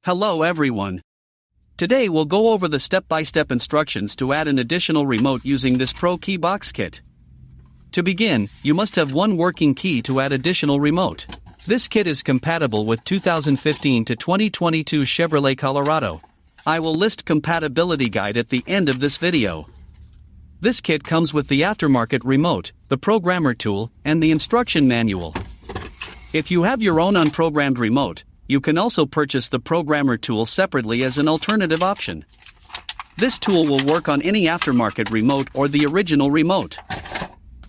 Hello everyone. Today we'll go over the step-by-step instructions to add an additional remote using this ProKeyBox kit. To begin, you must have one working key to add additional remote. This kit is compatible with 2015 to 2022 Chevrolet Colorado. I will list compatibility guide at the end of this video. This kit comes with the aftermarket remote, the programmer tool, and the instruction manual. If you have your own unprogrammed remote, you can also purchase the programmer tool separately as an alternative option. This tool will work on any aftermarket remote or the original remote.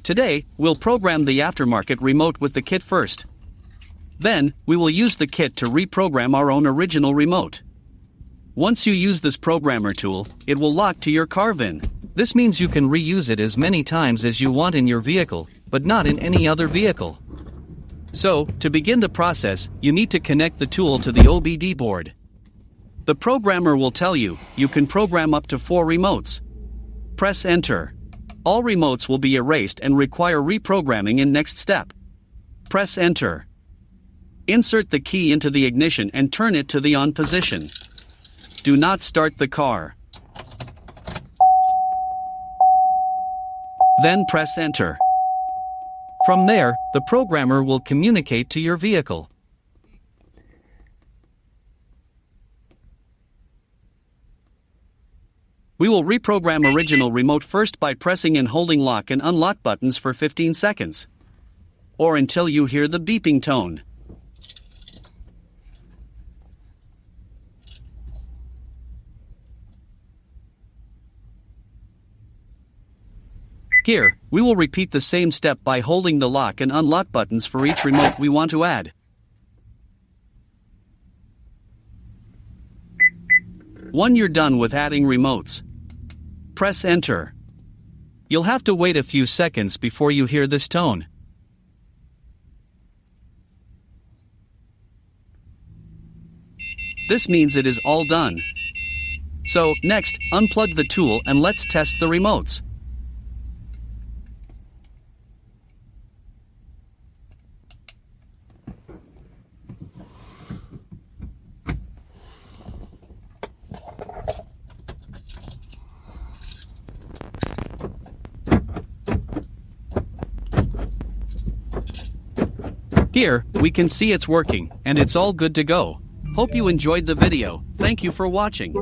Today, we'll program the aftermarket remote with the kit first. Then, we will use the kit to reprogram our own original remote. Once you use this programmer tool, it will lock to your car VIN. This means you can reuse it as many times as you want in your vehicle, but not in any other vehicle. So, to begin the process, you need to connect the tool to the OBD board. The programmer will tell you, you can program up to 4 remotes. Press Enter. All remotes will be erased and require reprogramming in next step. Press Enter. Insert the key into the ignition and turn it to the on position. Do not start the car. Then press Enter. From there, the programmer will communicate to your vehicle. We will reprogram original remote first by pressing and holding lock and unlock buttons for 15 seconds. Or until you hear the beeping tone. Here, we will repeat the same step by holding the lock and unlock buttons for each remote we want to add. When you're done with adding remotes, press Enter. You'll have to wait a few seconds before you hear this tone. This means it is all done. So, next, unplug the tool and let's test the remotes. Here, we can see it's working, and it's all good to go. Hope you enjoyed the video. Thank you for watching.